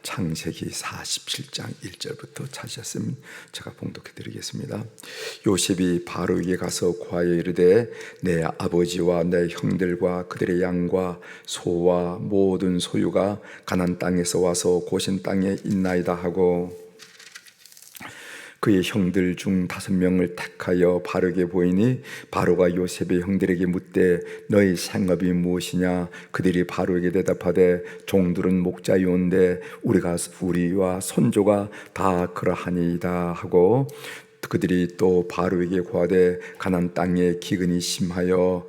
창세기 47장 1절부터 찾으셨으면 제가 봉독해 드리겠습니다. 요셉이 바로에게 가서 고하여 이르되 내 아버지와 내 형들과 그들의 양과 소와 모든 소유가 가나안 땅에서 와서 고센 땅에 있나이다 하고 그의 형들 중 5명을 택하여 바로에게 보이니 바로가 요셉의 형들에게 묻되 너희 생업이 무엇이냐? 그들이 바로에게 대답하되 종들은 목자이온데 우리와 손조가 다 그러하니이다 하고 그들이 또 바로에게 고하되 가나안 땅에 기근이 심하여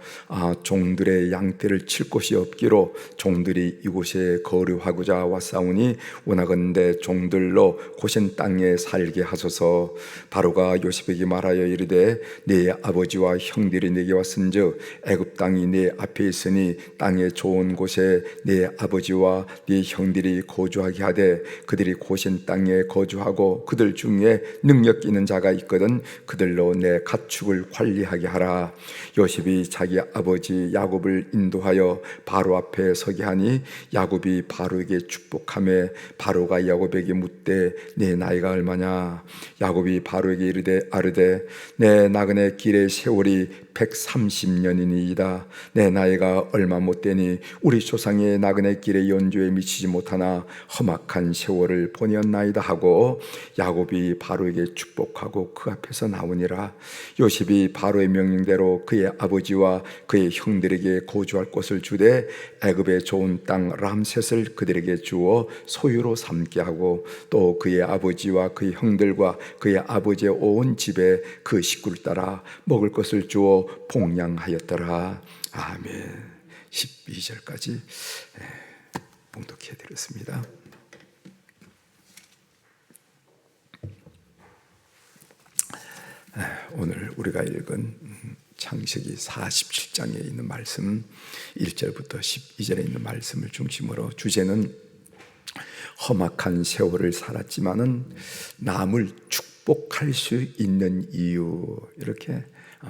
종들의 양떼를 칠 곳이 없기로 종들이 이곳에 거류하고자 왔사오니 원하건대 종들로 고센 땅에 살게 하소서. 바로가 요셉에게 말하여 이르되 네 아버지와 형들이 내게 왔은즉 애굽 땅이 네 앞에 있으니 땅의 좋은 곳에 네 아버지와 네 형들이 거주하게 하되 그들이 고센 땅에 거주하고 그들 중에 능력 있는 자가 있거든 그들로 내 가축을 관리하게 하라. 요셉이 자기 아버지 야곱을 인도하여 바로 앞에 서게 하니 야곱이 바로에게 축복하며 바로가 야곱에게 묻되 내 나이가 얼마냐? 야곱이 바로에게 이르되 아르되 내 나그네 길의 세월이 130년이니이다. 내 나이가 얼마 못되니 우리 조상의 나그네 길의 연주에 미치지 못하나 험악한 세월을 보내었나이다 하고 야곱이 바로에게 축복하고 그 앞에서 나오니라. 요셉이 바로의 명령대로 그의 아버지와 그의 형들에게 거주할 곳을 주되 애굽의 좋은 땅 람셋을 그들에게 주어 소유로 삼게 하고 또 그의 아버지와 그의 형들과 그의 아버지의 온 집에 그 식구를 따라 먹을 것을 주어 봉양하였더라. 아멘. 12절까지 봉독해 드렸습니다. 오늘 우리가 읽은 창세기 47장에 있는 말씀 1절부터 12절에 있는 말씀을 중심으로 주제는 험악한 세월을 살았지만은 남을 축복할 수 있는 이유, 이렇게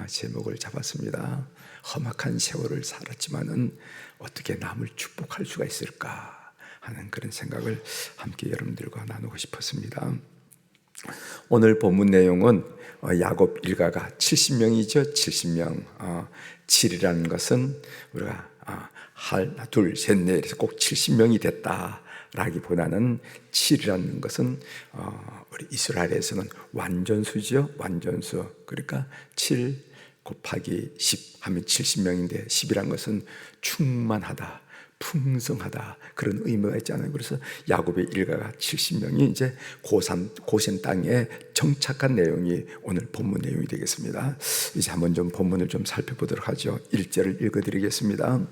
제목을 잡았습니다. 험악한 세월을 살았지만은 어떻게 남을 축복할 수가 있을까 하는 그런 생각을 함께 여러분들과 나누고 싶었습니다. 오늘 본문 내용은 야곱 일가가 70명이죠. 70명. 7이라는 것은 우리가 하나, 둘, 셋, 넷에서 꼭 70명이 됐다라기보다는 7이라는 것은 우리 이스라엘에서는 완전수죠. 완전수. 그러니까 7 곱하기 10 하면 70명인데 10이라는 것은 충만하다, 풍성하다, 그런 의미가 있잖아요. 그래서 야곱의 일가가 70명이 이제 고센 땅에 정착한 내용이 오늘 본문 내용이 되겠습니다. 이제 한번 좀 본문을 좀 살펴보도록 하죠. 1절을 읽어드리겠습니다.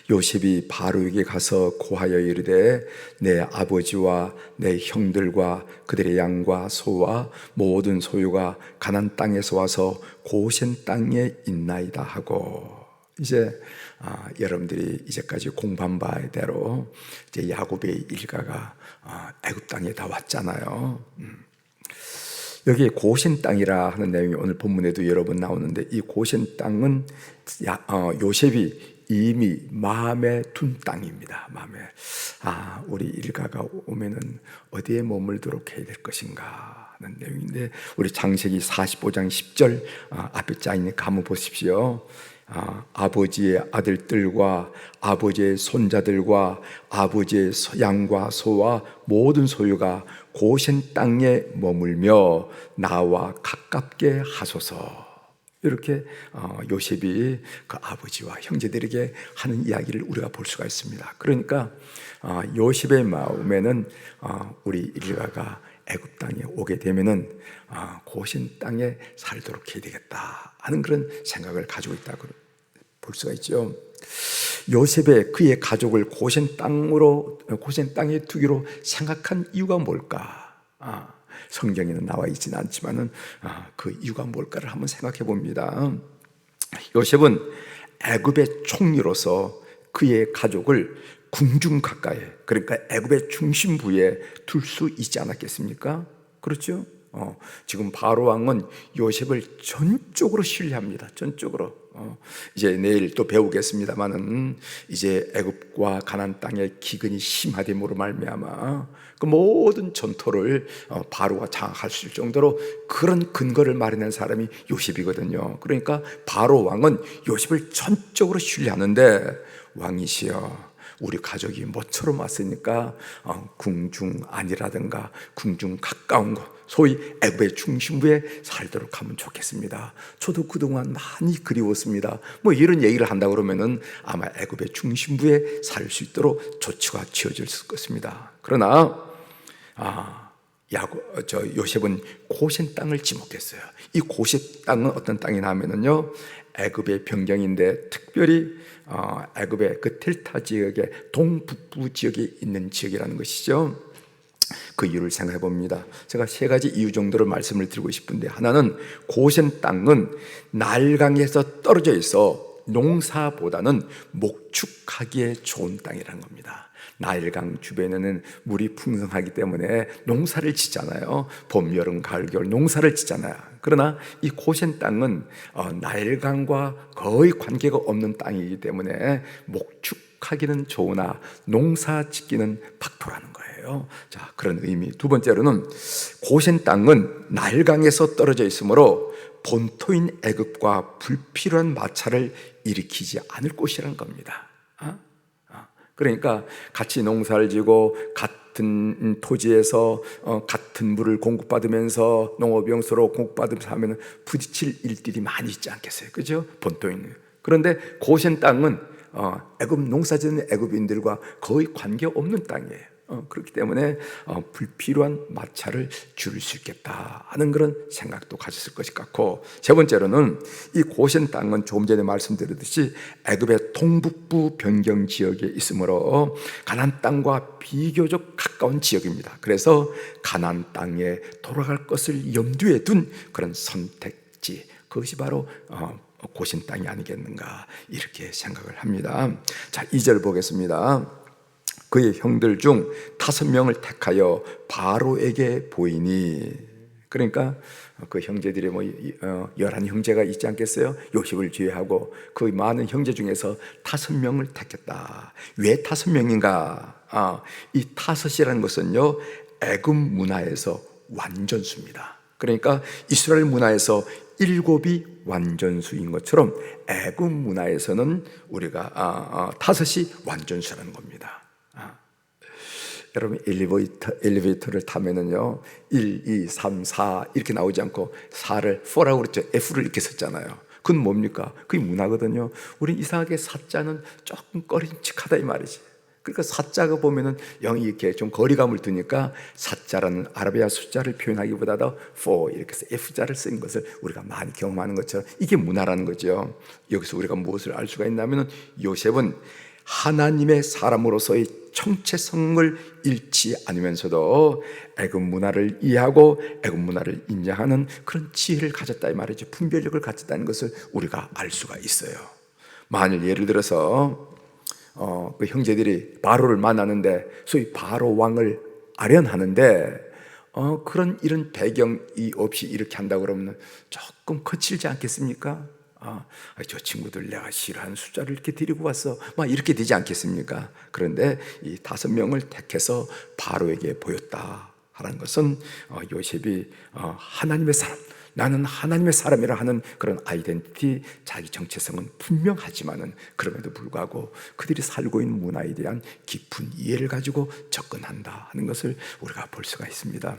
요셉이 바로에게 가서 고하여 이르되 내 아버지와 내 형들과 그들의 양과 소와 모든 소유가 가나안 땅에서 와서 고센 땅에 있나이다 하고, 이제 여러분들이 이제까지 공부한 바대로 이제 야곱의 일가가 애굽 땅에 다 왔잖아요. 여기에 고센 땅이라 하는 내용이 오늘 본문에도 여러 번 나오는데, 이 고센 땅은 요셉이 이미 마음에 둔 땅입니다. 마음에 우리 일가가 오면은 어디에 머물도록 해야 될 것인가 하는 내용인데, 우리 창세기 45장 10절 앞에 짜있는 가문 보십시오. 아버지의 아들들과 아버지의 손자들과 아버지의 양과 소와 모든 소유가 고센 땅에 머물며 나와 가깝게 하소서. 이렇게 요셉이 그 아버지와 형제들에게 하는 이야기를 우리가 볼 수가 있습니다. 그러니까 요셉의 마음에는 우리 일가가 애굽 땅에 오게 되면은 고센 땅에 살도록 해야 되겠다 하는 그런 생각을 가지고 있다고 볼 수가 있죠. 요셉의 그의 가족을 고센 땅에 두기로 생각한 이유가 뭘까? 성경에는 나와 있지는 않지만은 그 이유가 뭘까를 한번 생각해 봅니다. 요셉은 애굽의 총리로서 그의 가족을 궁중 가까이, 그러니까 애굽의 중심부에 둘 수 있지 않았겠습니까? 그렇죠? 지금 바로 왕은 요셉을 전적으로 신뢰합니다. 전적으로. 이제 내일 또 배우겠습니다만은 이제 애굽과 가나안 땅의 기근이 심화됨으로 말미암아 그 모든 전토를 바로가 장악할 수 있을 정도로 그런 근거를 마련한 사람이 요셉이거든요. 그러니까 바로 왕은 요셉을 전적으로 신뢰하는데, 왕이시여, 우리 가족이 모처럼 왔으니까 궁중 안이라든가 궁중 가까운 곳, 소위 애굽의 중심부에 살도록 하면 좋겠습니다. 저도 그동안 많이 그리웠습니다. 뭐 이런 얘기를 한다 그러면은 아마 애굽의 중심부에 살 수 있도록 조치가 취해질 것입니다. 그러나 요셉은 고센 땅을 지목했어요. 이 고센 땅은 어떤 땅이냐 하면은요, 애굽의 변경인데 특별히 애굽의 그 델타 지역의 동북부 지역에 있는 지역이라는 것이죠. 그 이유를 생각해 봅니다. 제가 세 가지 이유 정도를 말씀을 드리고 싶은데, 하나는 고센 땅은 나일강에서 떨어져 있어 농사보다는 목축하기에 좋은 땅이라는 겁니다. 나일강 주변에는 물이 풍성하기 때문에 농사를 짓잖아요. 봄, 여름, 가을, 겨울 농사를 짓잖아요. 그러나 이 고센 땅은 나일강과 거의 관계가 없는 땅이기 때문에 목축하기는 좋으나 농사 짓기는 박토라는 거예요. 자, 그런 의미. 두 번째로는 고센 땅은 나일강에서 떨어져 있으므로 본토인 애굽과 불필요한 마찰을 일으키지 않을 곳이라는 겁니다. 그러니까 같이 농사를 지고 같은 토지에서 같은 물을 공급받으면서 농업용수로 공급받으면서 하면 부딪힐 일들이 많이 있지 않겠어요? 그죠? 본토인. 그런데 고센 땅은 애굽 농사짓는 애굽인들과 거의 관계없는 땅이에요. 그렇기 때문에 불필요한 마찰을 줄일 수 있겠다 하는 그런 생각도 가졌을 것일 같고, 세 번째로는 이 고센 땅은 조금 전에 말씀드렸듯이 애굽의 동북부 변경 지역에 있으므로 가나안 땅과 비교적 가까운 지역입니다. 그래서 가나안 땅에 돌아갈 것을 염두에 둔 그런 선택지, 그것이 바로 고센 땅이 아니겠는가 이렇게 생각을 합니다. 자, 2절 보겠습니다. 그의 형들 중 5명을 택하여 바로에게 보이니, 그러니까 그 형제들이 11형제가 있지 않겠어요? 요셉을 제외하고 그 많은 형제 중에서 5명을 택했다. 왜 5명인가? 이 5이라는 것은요, 애굽 문화에서 완전수입니다. 그러니까 이스라엘 문화에서 7이 완전수인 것처럼 애굽 문화에서는 우리가 5이 완전수라는 겁니다. 여러분, 엘리베이터를 타면은요, 1, 2, 3, 4 이렇게 나오지 않고 4를 4라고 그랬죠. F를 이렇게 썼잖아요. 그건 뭡니까? 그게 문화거든요. 우린 이상하게 사자는 조금 꺼림칙하다 이 말이지. 그러니까 사자가 보면은 0이 이렇게 좀 거리감을 두니까 사자라는 아라비아 숫자를 표현하기보다도 4 이렇게 해서 F자를 쓴 것을 우리가 많이 경험하는 것처럼 이게 문화라는 거죠. 여기서 우리가 무엇을 알 수가 있냐면은 요셉은 하나님의 사람으로서의 정체성을 잃지 않으면서도 애굽 문화를 이해하고 애굽 문화를 인정하는 그런 지혜를 가졌다 이 말이죠. 분별력을 가졌다는 것을 우리가 알 수가 있어요. 만일 예를 들어서 그 형제들이 바로를 만나는데 소위 바로 왕을 아련하는데 그런 이런 배경이 없이 이렇게 한다 그러면 조금 거칠지 않겠습니까? 저 친구들 내가 싫어하는 숫자를 이렇게 데리고 왔어, 막 이렇게 되지 않겠습니까? 그런데 이 5명을 택해서 바로에게 보였다 하는 것은 요셉이 하나님의 사람, 나는 하나님의 사람이라 하는 그런 아이덴티티, 자기 정체성은 분명하지만은 그럼에도 불구하고 그들이 살고 있는 문화에 대한 깊은 이해를 가지고 접근한다 하는 것을 우리가 볼 수가 있습니다.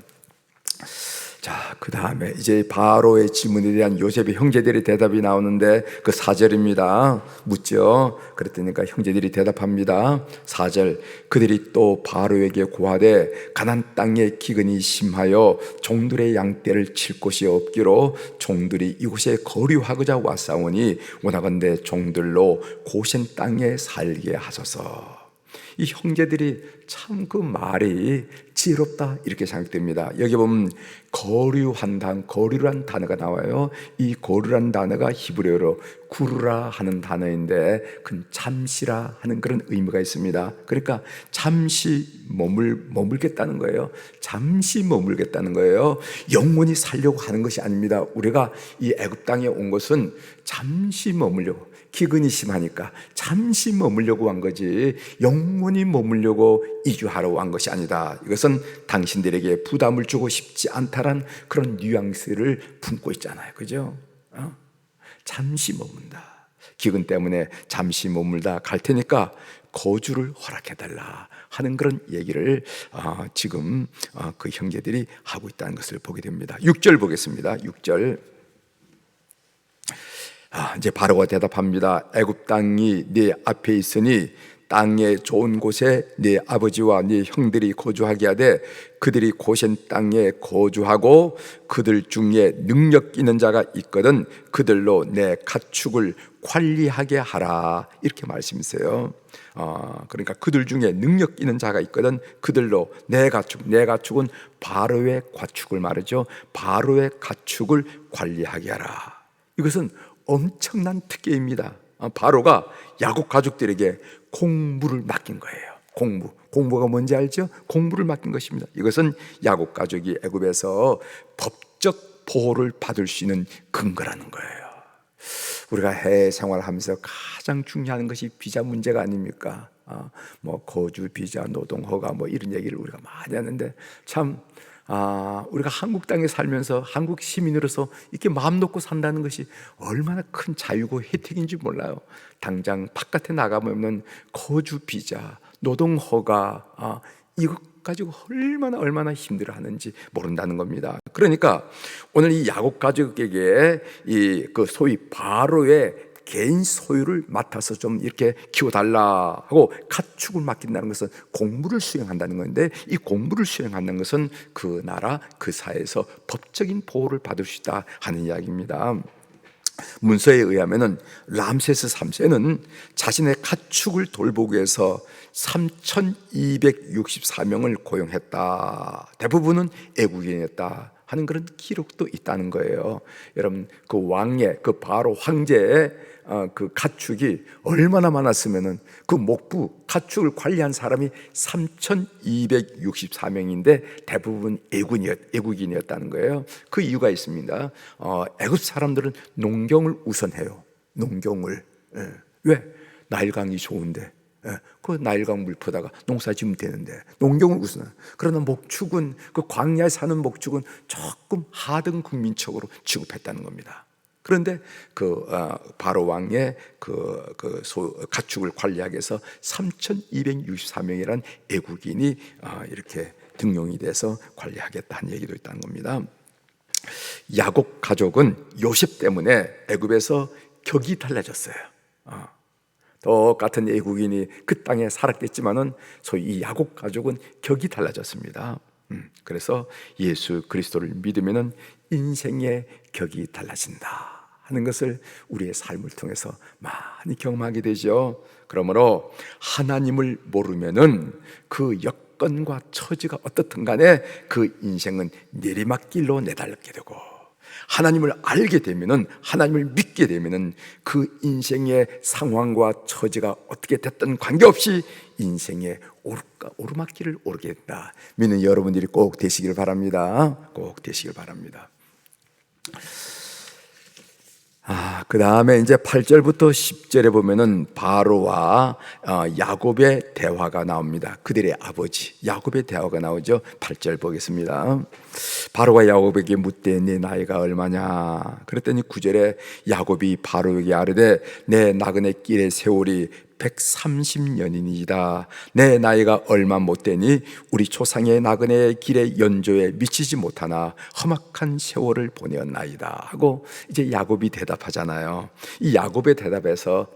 자, 그 다음에 이제 바로의 질문에 대한 요셉의 형제들의 대답이 나오는데 그 4절입니다. 묻죠. 그랬더니까 형제들이 대답합니다. 4절, 그들이 또 바로에게 고하되 가나안 땅의 기근이 심하여 종들의 양떼를 칠 곳이 없기로 종들이 이곳에 거류하고자 왔사오니 원하건대 종들로 고센 땅에 살게 하소서. 이 형제들이 참 그 말이 지혜롭다 이렇게 생각됩니다. 여기 보면 거류란 단어가 나와요. 이 거류란 단어가 히브리어로 구르라 하는 단어인데 그건 잠시라 하는 그런 의미가 있습니다. 그러니까 잠시 머물겠다는 거예요. 잠시 머물겠다는 거예요. 영원히 살려고 하는 것이 아닙니다. 우리가 이 애굽 땅에 온 것은 잠시 머물려고, 기근이 심하니까 잠시 머물려고 한 거지 영원히 머물려고 이주하러 온 것이 아니다. 이것은 당신들에게 부담을 주고 싶지 않다란 그런 뉘앙스를 품고 있잖아요. 그죠? 잠시 머문다. 기근 때문에 잠시 머물다 갈 테니까 거주를 허락해달라 하는 그런 얘기를 지금 그 형제들이 하고 있다는 것을 보게 됩니다. 6절 보겠습니다. 6절. 이제 바로가 대답합니다. 애굽 땅이 네 앞에 있으니 땅의 좋은 곳에 네 아버지와 네 형들이 거주하게 하되 그들이 고센 땅에 거주하고 그들 중에 능력 있는 자가 있거든 그들로 내 가축을 관리하게 하라 이렇게 말씀이세요. 그러니까 그들 중에 능력 있는 자가 있거든 그들로 내 가축은 바로의 가축을 말하죠. 바로의 가축을 관리하게 하라. 이것은 엄청난 특혜입니다. 바로가 야곱 가족들에게 공무를 맡긴 거예요. 공무가 뭔지 알죠? 공무를 맡긴 것입니다. 이것은 야곱 가족이 애굽에서 법적 보호를 받을 수 있는 근거라는 거예요. 우리가 해외 생활하면서 가장 중요한 것이 비자 문제가 아닙니까? 뭐 거주 비자, 노동 허가 뭐 이런 얘기를 우리가 많이 하는데 참 우리가 한국 땅에 살면서 한국 시민으로서 이렇게 마음 놓고 산다는 것이 얼마나 큰 자유고 혜택인지 몰라요. 당장 바깥에 나가면 거주 비자, 노동 허가 이것 가지고 얼마나 힘들어하는지 모른다는 겁니다. 그러니까 오늘 이 야곱 가족에게 그 소위 바로의 개인 소유를 맡아서 좀 이렇게 키워달라 하고 가축을 맡긴다는 것은 공무를 수행한다는 건데 이 공무를 수행한다는 것은 그 나라 그 사회에서 법적인 보호를 받을 수 있다 하는 이야기입니다. 문서에 의하면은 람세스 3세는 자신의 가축을 돌보기 위해서 3,264명을 고용했다. 대부분은 애국인이었다 하는 그런 기록도 있다는 거예요. 여러분 그 왕의 그 바로 황제의 그 가축이 얼마나 많았으면은 그 목부 가축을 관리한 사람이 3,264명인데 대부분 애국인이었다는 거예요. 그 이유가 있습니다. 애굽 사람들은 농경을 우선해요. 농경을. 왜? 나일강이 좋은데. 그 나일강 물 퍼다가 농사 지으면 되는데 농경을 우선해요. 그러나 목축은 그 광야에 사는 목축은 조금 하등 국민적으로 취급했다는 겁니다. 그런데 그 바로 왕의 가축을 관리하기 위해서 3,264명이라는 애국인이 이렇게 등용이 돼서 관리하겠다는 얘기도 있다는 겁니다. 야곱 가족은 요셉 때문에 애굽에서 격이 달라졌어요. 똑같은 애국인이 그 땅에 살았겠지만은 소위 이 야곱 가족은 격이 달라졌습니다. 그래서 예수 그리스도를 믿으면은 인생의 격이 달라진다 하는 것을 우리의 삶을 통해서 많이 경험하게 되죠. 그러므로 하나님을 모르면은 그 여건과 처지가 어떻든 간에 그 인생은 내리막길로 내달게 되고 하나님을 알게 되면은 하나님을 믿게 되면은 그 인생의 상황과 처지가 어떻게 됐든 관계없이 인생의 오르막길을 오르게 된다. 믿는 여러분들이 꼭 되시길 바랍니다. 꼭 되시길 바랍니다. 그 다음에 이제 8절부터 10절에 보면은 바로와 야곱의 대화가 나옵니다. 그들의 아버지 야곱의 대화가 나오죠. 8절 보겠습니다. 바로가 야곱에게 묻되 네 나이가 얼마냐? 그랬더니 9절에 야곱이 바로에게 아뢰되 내 나그네 길의 세월이 130년이니이다. 내 나이가 얼마 못되니 우리 조상의 나그네의 길의 연조에 미치지 못하나 험악한 세월을 보내었나이다 하고 이제 야곱이 대답하잖아요. 이 야곱의 대답에서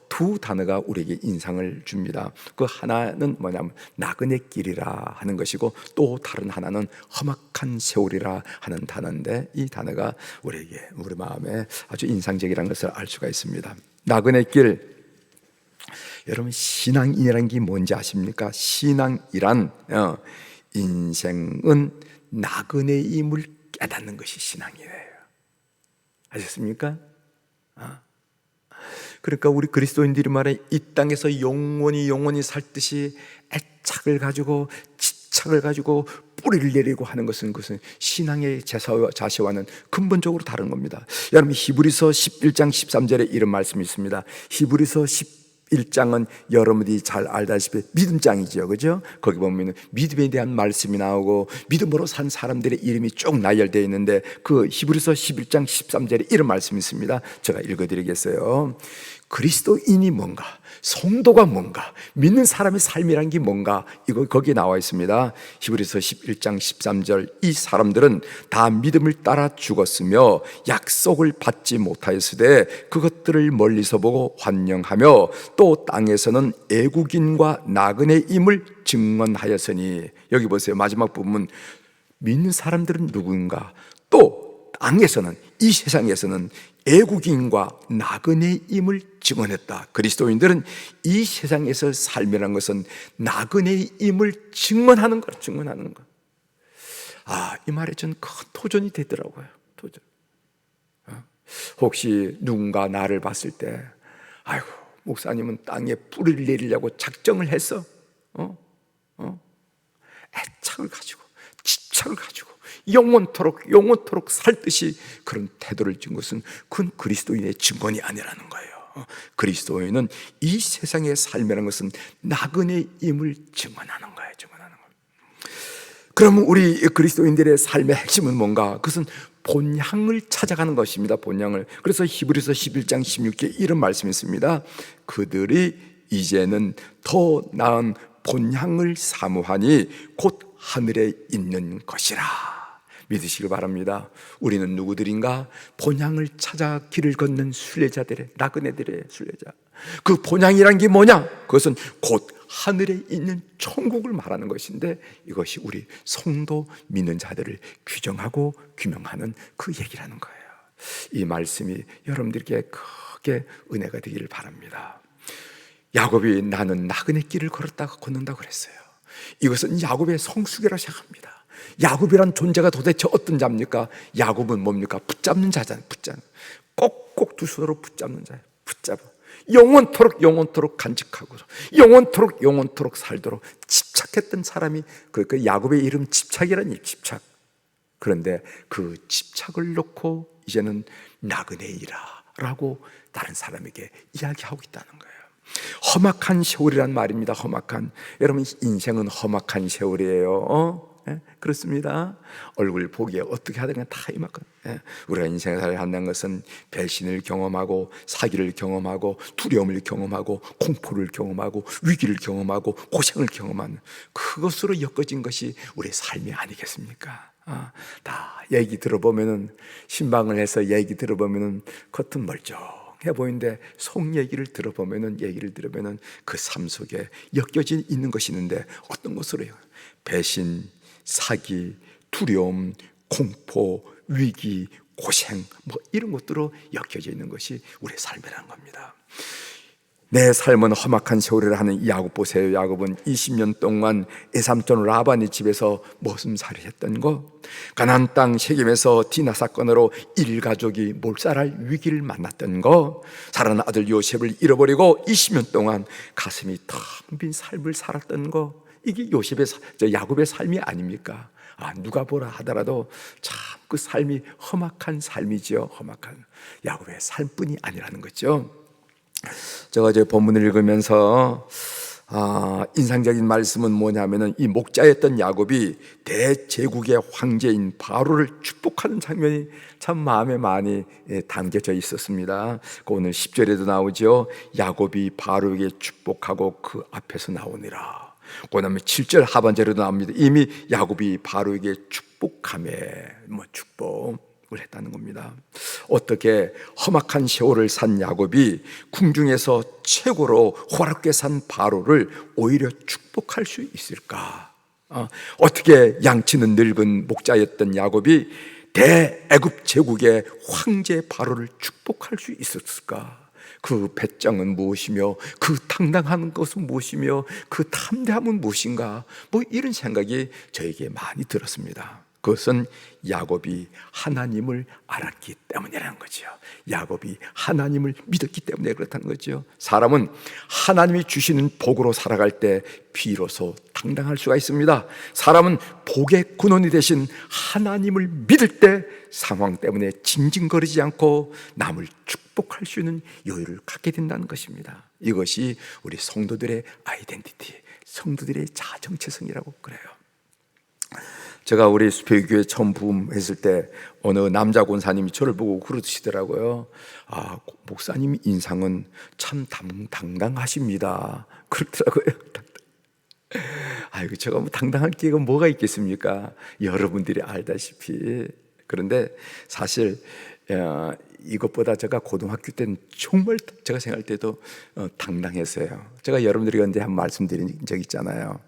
두 단어가 우리에게 인상을 줍니다. 그 하나는 뭐냐면 나그네 길이라 하는 것이고 또 다른 하나는 험악한 세월이라 하는 단어인데 이 단어가 우리 마음에 아주 인상적이라는 것을 알 수가 있습니다. 나그네 길, 여러분, 신앙이라는 게 뭔지 아십니까? 신앙이란 인생은 나그네임을 깨닫는 것이 신앙이에요. 아셨습니까? 그러니까 우리 그리스도인들이 말해 이 땅에서 영원히 살 듯이 애착을 가지고 집착을 가지고 뿌리를 내리고 하는 것은 신앙의 자세와는 근본적으로 다른 겁니다. 여러분, 히브리서 11장 13절에 이런 말씀이 있습니다. 히브리서 11장은 여러분들이 잘 알다시피 믿음장이죠, 그죠? 거기 보면 믿음에 대한 말씀이 나오고 믿음으로 산 사람들의 이름이 쭉 나열되어 있는데, 그 히브리서 11장 13절에 이런 말씀이 있습니다. 제가 읽어드리겠어요. 그리스도인이 뭔가, 성도가 뭔가, 믿는 사람의 삶이란 게 뭔가, 이거 거기에 나와 있습니다. 히브리서 11장 13절, 이 사람들은 다 믿음을 따라 죽었으며 약속을 받지 못하였으되 그것들을 멀리서 보고 환영하며 또 땅에서는 애국인과 나그네임을 증언하였으니, 여기 보세요. 마지막 부분, 믿는 사람들은 누군가, 또 땅에서는, 이 세상에서는 애국인과 나그네임을 증언했다. 그리스도인들은 이 세상에서 삶이라는 것은 나그네임을 증언하는 것, 증언하는 것. 이 말에 전 큰 도전이 되더라고요. 도전. 혹시 누군가 나를 봤을 때, 아이고, 목사님은 땅에 뿌리를 내리려고 작정을 했어? 애착을 가지고, 집착을 가지고 영원토록 살듯이 그런 태도를 진 것은 그건 그리스도인의 증언이 아니라는 거예요. 그리스도인은 이 세상의 삶이라는 것은 나그네임을 증언하는 거예요. 증언하는 거예요. 그러면 우리 그리스도인들의 삶의 핵심은 뭔가? 그것은 본향을 찾아가는 것입니다. 본향을. 그래서 히브리서 11장 16절에 이런 말씀이 있습니다. 그들이 이제는 더 나은 본향을 사모하니 곧 하늘에 있는 것이라. 믿으시길 바랍니다. 우리는 누구들인가? 본향을 찾아 길을 걷는 순례자들의, 나그네들의 순례자. 그 본향이란 게 뭐냐? 그것은 곧 하늘에 있는 천국을 말하는 것인데, 이것이 우리 성도 믿는 자들을 규정하고 규명하는 그 얘기라는 거예요. 이 말씀이 여러분들께 크게 은혜가 되기를 바랍니다. 야곱이 나는 나그네 길을 걷는다고 그랬어요. 이것은 야곱의 성숙이라고 생각합니다. 야곱이란 존재가 도대체 어떤 자입니까? 야곱은 뭡니까? 붙잡는 자잖아요. 꼭꼭 두 손으로 붙잡는 자예요. 붙잡아 영원토록 간직하고 영원토록 살도록 집착했던 사람이, 그 야곱의 이름 집착이라니, 집착. 그런데 그 집착을 놓고 이제는 나그네이라라고 다른 사람에게 이야기하고 있다는 거예요. 험악한 세월이란 말입니다. 험악한. 여러분, 인생은 험악한 세월이에요. 그렇습니다. 얼굴 보기에 어떻게 하든 다 이만큼. 우리가 인생을 한다는 것은 배신을 경험하고, 사기를 경험하고, 두려움을 경험하고, 공포를 경험하고, 위기를 경험하고, 고생을 경험하는 그것으로 엮어진 것이 우리의 삶이 아니겠습니까? 다 얘기 들어보면은, 신방을 해서 얘기 들어보면은 겉은 멀쩡해 보이는데 속 얘기를 들어보면은 그 삶 속에 엮여져 있는 것이 있는데, 어떤 것으로요? 배신, 사기, 두려움, 공포, 위기, 고생, 이런 것들로 엮여져 있는 것이 우리의 삶이라는 겁니다. 내 삶은 험악한 세월이라 하는 야곱 보세요. 야곱은 20년 동안 에삼촌 라반의 집에서 머슴살이 했던 거, 가나안 땅 세겜에서 디나 사건으로 일가족이 몰살할 위기를 만났던 거, 사랑하는 아들 요셉을 잃어버리고 20년 동안 가슴이 텅 빈 삶을 살았던 거, 이게 야곱의 삶이 아닙니까? 누가 보라 하더라도 참 그 삶이 험악한 삶이지요. 험악한 야곱의 삶뿐이 아니라는 거죠. 제가 이제 본문을 읽으면서 인상적인 말씀은 뭐냐면은, 이 목자였던 야곱이 대제국의 황제인 바로를 축복하는 장면이 참 마음에 많이 담겨져 있었습니다. 오늘 10절에도 나오죠. 야곱이 바로에게 축복하고 그 앞에서 나오니라. 그 다음에 7절 하반절에도 나옵니다. 이미 야곱이 바로에게 축복하며 축복을 했다는 겁니다. 어떻게 험악한 세월을 산 야곱이 궁중에서 최고로 호락게 산 바로를 오히려 축복할 수 있을까? 어떻게 양치는 늙은 목자였던 야곱이 대애굽 제국의 황제 바로를 축복할 수 있었을까? 그 배짱은 무엇이며 그 당당한 것은 무엇이며 그 담대함은 무엇인가, 이런 생각이 저에게 많이 들었습니다. 그것은 야곱이 하나님을 알았기 때문이라는 거죠. 야곱이 하나님을 믿었기 때문에 그렇다는 거죠. 사람은 하나님이 주시는 복으로 살아갈 때 비로소 당당할 수가 있습니다. 사람은 복의 근원이 되신 하나님을 믿을 때 상황 때문에 징징거리지 않고 남을 축복할 수 있는 여유를 갖게 된다는 것입니다. 이것이 우리 성도들의 아이덴티티, 성도들의 자정체성이라고 그래요. 제가 우리 수표교회 처음 부임했을 때 어느 남자 권사님이 저를 보고 그러시더라고요. 목사님 인상은 참 당당하십니다. 그렇더라고요. 아이고, 제가 당당할 게가 뭐가 있겠습니까? 여러분들이 알다시피. 그런데 사실 이것보다 제가 고등학교 때는 정말 제가 생각할 때도 당당했어요. 제가 여러분들이 언제 한 말씀드린 적 있잖아요.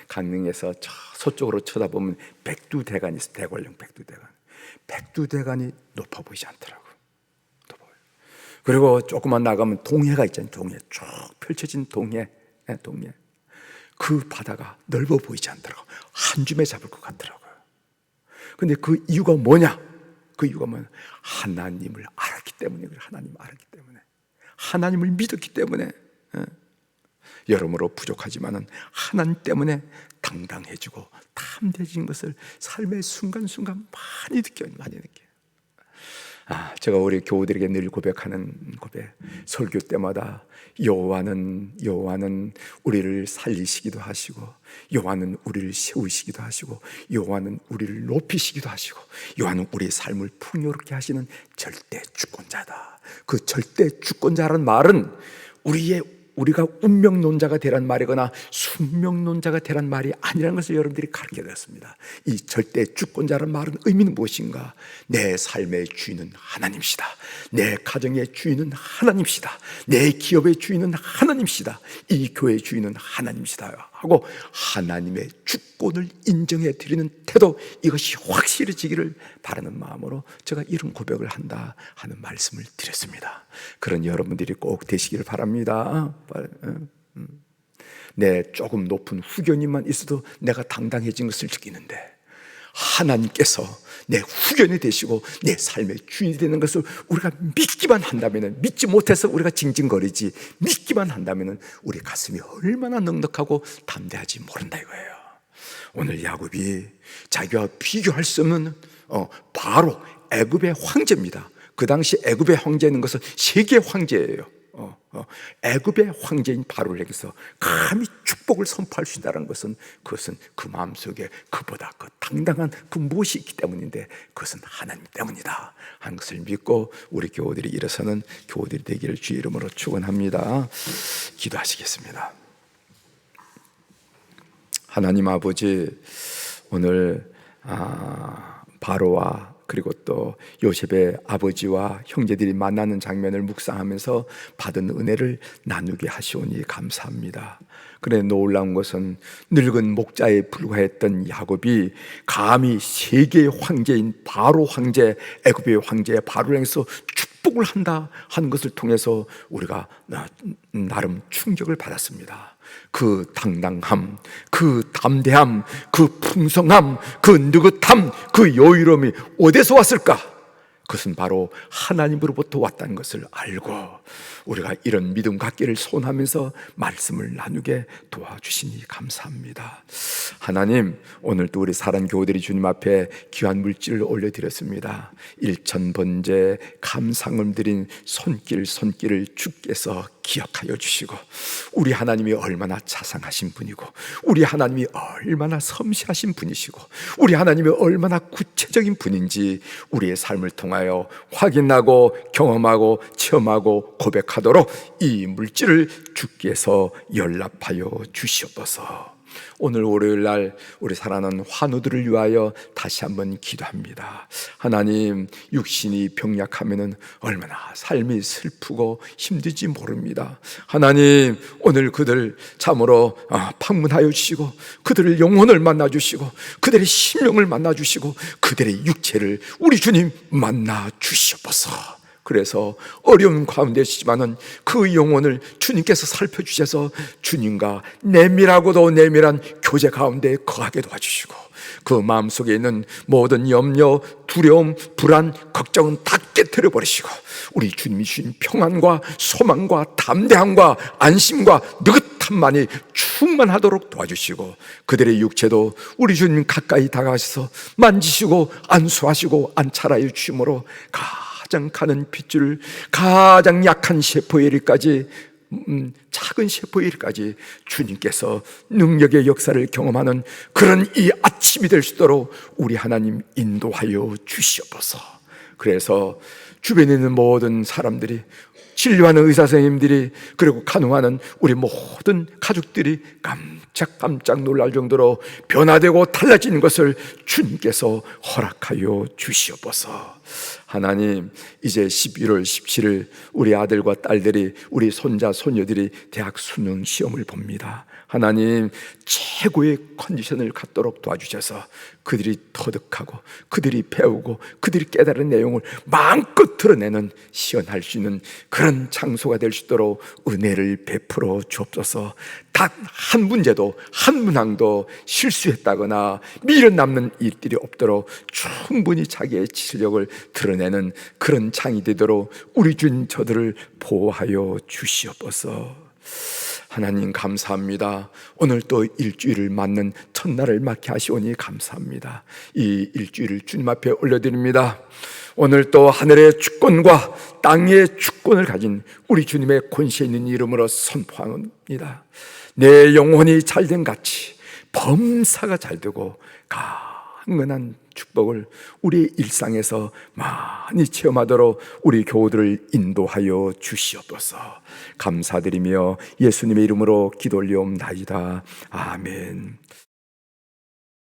강릉에서 저 서쪽으로 쳐다보면 백두대간이 있어요. 대관령 백두대간. 백두대간이 높아 보이지 않더라고요. 그리고 조금만 나가면 동해가 있잖아요. 동해 쭉 펼쳐진 동해. 그 바다가 넓어 보이지 않더라고요. 한 줌에 잡을 것 같더라고요. 근데 그 이유가 뭐냐? 그 이유가 뭐냐? 하나님을 알았기 때문에 그래요. 하나님을 알았기 때문에, 하나님을 믿었기 때문에. 여러모로 부족하지만은 하나님 때문에 당당해지고 담대해진 것을 삶의 순간순간 많이 느껴요. 제가 우리 교우들에게 늘 고백하는 고백, 설교 때마다 여호와는 우리를 살리시기도 하시고, 여호와는 우리를 세우시기도 하시고, 여호와는 우리를 높이시기도 하시고, 여호와는 우리의 삶을 풍요롭게 하시는 절대 주권자다. 그 절대 주권자라는 말은 우리가 운명론자가 되란 말이거나 숙명론자가 되란 말이 아니라는 것을 여러분들이 가르쳐 드렸습니다. 이 절대 주권자라는 말은 의미는 무엇인가? 내 삶의 주인은 하나님이시다. 내 가정의 주인은 하나님이시다. 내 기업의 주인은 하나님이시다. 이 교회의 주인은 하나님이시다 하고 하나님의 주권을 인정해 드리는 태도, 이것이 확실해지기를 바라는 마음으로 제가 이런 고백을 한다 하는 말씀을 드렸습니다. 그런 여러분들이 꼭 되시기를 바랍니다. 내 조금 높은 후견이만 있어도 내가 당당해진 것을 느끼는데, 하나님께서 내 후견이 되시고 내 삶의 주인이 되는 것을 우리가 믿기만 한다면, 믿지 못해서 우리가 징징거리지, 믿기만 한다면 우리 가슴이 얼마나 넉넉하고 담대하지 모른다 이거예요. 오늘 야곱이 자기와 비교할 수 없는 바로 애굽의 황제입니다. 그 당시 애굽의 황제는 것은 세계 황제예요. 애굽의 황제인 바로에게서 감히 축복을 선포할 수 있다는 것은, 그것은 그 마음속에 그보다 그 당당한 그 무엇이 있기 때문인데, 그것은 하나님 때문이다 하는 것을 믿고 우리 교우들이 일어서는 교우들이 되기를 주의 이름으로 축원합니다. 기도하시겠습니다. 하나님 아버지, 오늘 바로와 그리고 또 요셉의 아버지와 형제들이 만나는 장면을 묵상하면서 받은 은혜를 나누게 하시오니 감사합니다. 그래, 놀라운 것은 늙은 목자에 불과했던 야곱이 감히 세계의 황제인 바로 황제, 애굽의 황제 바로에게서 축복을 한다 하는 것을 통해서 우리가 나름 충격을 받았습니다. 그 당당함, 그 담대함, 그 풍성함, 그 느긋함, 그 여유로움이 어디서 왔을까? 그것은 바로 하나님으로부터 왔다는 것을 알고 우리가 이런 믿음 갖기를 소원하면서 말씀을 나누게 도와주시니 감사합니다. 하나님, 오늘도 우리 사랑 교우들이 주님 앞에 귀한 물질을 올려드렸습니다. 일천번제 감상을 드린 손길을 주께서 기억하여 주시고, 우리 하나님이 얼마나 자상하신 분이고, 우리 하나님이 얼마나 섬세하신 분이시고, 우리 하나님이 얼마나 구체적인 분인지 우리의 삶을 통하여 확인하고 경험하고 체험하고 고백하도록 이 물질을 주께서 연락하여 주시옵소서. 오늘 월요일 날 우리 사랑하는 환우들을 위하여 다시 한번 기도합니다. 하나님, 육신이 병약하면은 얼마나 삶이 슬프고 힘들지 모릅니다. 하나님, 오늘 그들 참으로 방문하여 주시고, 그들의 영혼을 만나 주시고, 그들의 심령을 만나 주시고, 그들의 육체를 우리 주님 만나 주시옵소서. 그래서 어려운 가운데 있지만은 그 영혼을 주님께서 살펴주셔서 주님과 내밀하고도 내밀한 교제 가운데 거하게 도와주시고, 그 마음속에 있는 모든 염려, 두려움, 불안, 걱정은 다 깨트려 버리시고, 우리 주님이 주신 평안과 소망과 담대함과 안심과 느긋함만이 충만하도록 도와주시고, 그들의 육체도 우리 주님 가까이 다가가셔서 만지시고 안수하시고 안찰하여 주심으로 가장 가는 핏줄, 가장 약한 세포의 일까지, 작은 세포의 일까지 주님께서 능력의 역사를 경험하는 그런 이 아침이 될 수 있도록 우리 하나님 인도하여 주시옵소서. 그래서 주변에 있는 모든 사람들이, 진료하는 의사 선생님들이, 그리고 간호하는 우리 모든 가족들이 깜짝 놀랄 정도로 변화되고 달라지는 것을 주님께서 허락하여 주시옵소서. 하나님, 이제 11월 17일 우리 아들과 딸들이, 우리 손자 손녀들이 대학 수능 시험을 봅니다. 하나님, 최고의 컨디션을 갖도록 도와주셔서 그들이 터득하고 그들이 배우고 그들이 깨달은 내용을 마음껏 드러내는 시연할 수 있는 그런 장소가 될 수 있도록 은혜를 베풀어 주옵소서. 단 한 문제도, 한 문항도 실수했다거나 미련 남는 일들이 없도록 충분히 자기의 실력을 드러내는 그런 장이 되도록 우리 주님 저들을 보호하여 주시옵소서. 하나님 감사합니다. 오늘 또 일주일을 맞는 첫날을 맞게 하시오니 감사합니다. 이 일주일을 주님 앞에 올려드립니다. 오늘 또 하늘의 주권과 땅의 주권을 가진 우리 주님의 권세 있는 이름으로 선포합니다. 내 영혼이 잘된 같이 범사가 잘되고 강건한 축복을 우리 일상에서 많이 체험하도록 우리 교우들을 인도하여 주시옵소서. 감사드리며 예수님의 이름으로 기도 올리옵나이다. 아멘.